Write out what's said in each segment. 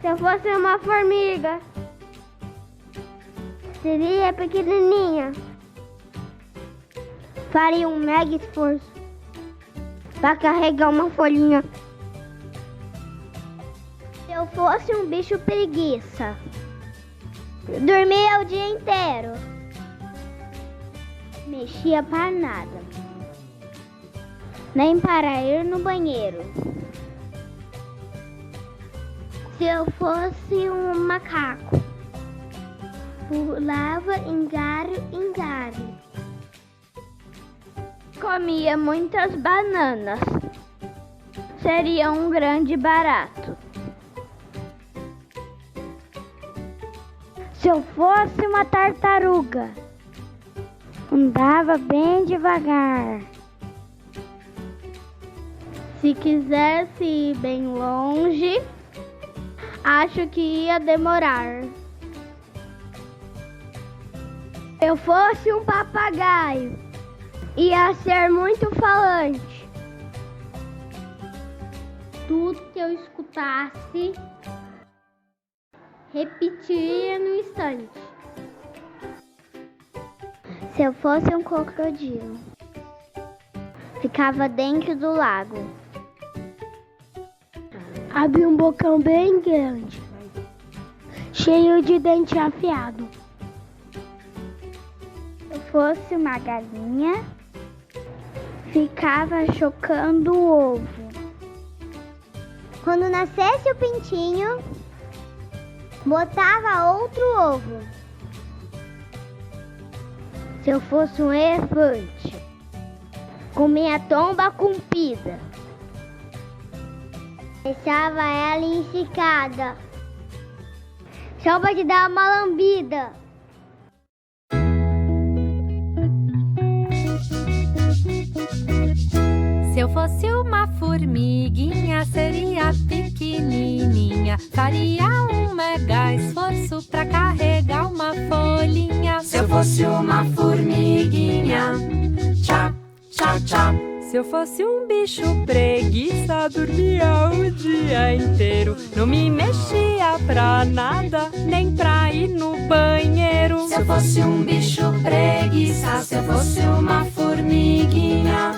Se eu fosse uma formiga, seria pequenininha. Faria um mega esforço para carregar uma folhinha. Se eu fosse um bicho preguiça, dormia o dia inteiro. Mexia para nada, nem para ir no banheiro. Se eu fosse um macaco, pulava em galho em galho. Comia muitas bananas. Seria um grande barato. Se eu fosse uma tartaruga, andava bem devagar. Se quisesse ir bem longe, acho que ia demorar. Se eu fosse um papagaio, ia ser muito falante. Tudo que eu escutasse, repetiria no instante. Se eu fosse um crocodilo, ficava dentro do lago. Abria um bocão bem grande, cheio de dente afiado. Se eu fosse uma galinha, ficava chocando o ovo. Quando nascesse o pintinho, botava outro ovo. Se eu fosse um elefante, com minha tromba comprida, deixava ela ensicada, só pra te dar uma lambida. Se eu fosse uma formiguinha, seria pequenininha. Faria um mega esforço pra carregar uma folhinha. Se eu fosse uma formiguinha, tchá, tchá, tchá. Se eu fosse um bicho preguiça, dormia o dia inteiro. Não me mexia pra nada, nem pra ir no banheiro. Se eu fosse um bicho preguiça, se eu fosse uma formiguinha,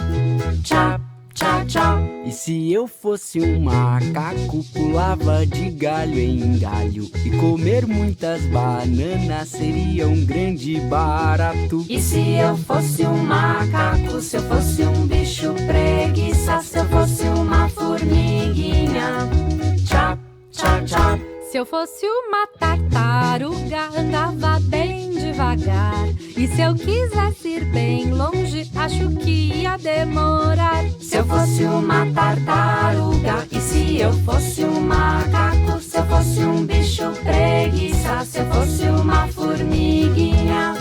tchá, tchá, tchá. E se eu fosse um macaco, pulava de galho em galho. E comer muitas bananas seria um grande barato. E se eu fosse um macaco, se eu fosse um bicho preguiça, se eu fosse uma formiguinha, tchá, tchá, tchá. Se eu fosse uma tartaruga, andava bem devagar. E se eu quisesse ir bem longe, acho que ia demorar. Se eu fosse uma tartaruga, e se eu fosse um macaco, se eu fosse um bicho preguiça, se eu fosse uma formiguinha,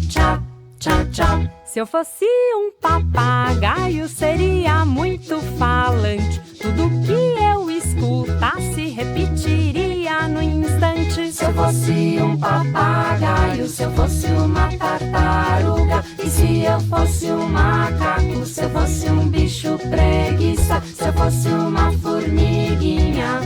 tchá, tchá, tchá. Se eu fosse um papagaio, seria muito falante. Tudo que eu escutasse, repetiria no instante. Se eu fosse um papagaio, se eu fosse uma tartaruga, e se eu fosse um macaco, se eu fosse um bicho preguiça, se eu fosse uma formiguinha,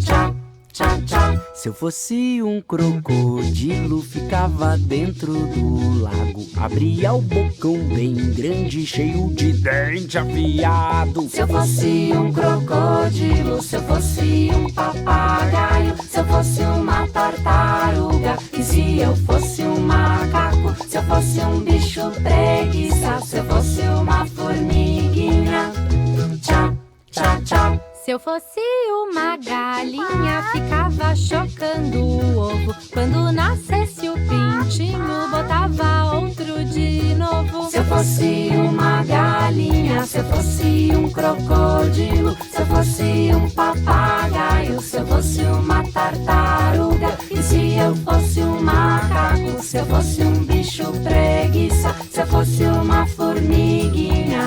tchá, tchá, tchá. Se eu fosse um crocodilo, ficava dentro do lago. Abria o bocão bem grande, cheio de dente afiado. Se eu fosse um crocodilo, se eu fosse um papagaio, se eu fosse uma tartaruga, e se eu fosse um macaco, se eu fosse um bicho preguiça, se eu fosse uma formiguinha, tchá, tchá, tchá. Se eu fosse uma galinha, ficava chocando o ovo. Quando nascesse o pintinho, botava outro de novo. Se eu fosse uma galinha, se eu fosse um crocodilo, se eu fosse um papagaio, se eu fosse uma tartaruga, e se eu fosse um macaco, se eu fosse um bicho preguiça, se eu fosse uma formiguinha,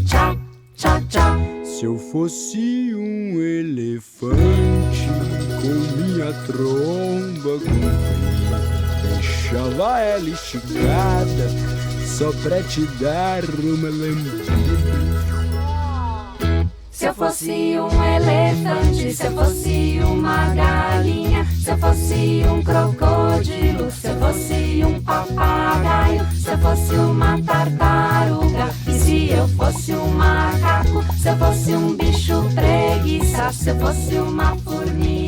tchá, tchá, tchá. Se eu fosse um elefante, com minha tromba comprida, deixava ela esticada, só pra te dar uma lambida. Se eu fosse um elefante, se eu fosse uma galinha, fosse um crocodilo, se eu fosse um papagaio, se eu fosse uma tartaruga, e se eu fosse um macaco, se eu fosse um bicho preguiça, se eu fosse uma formiga.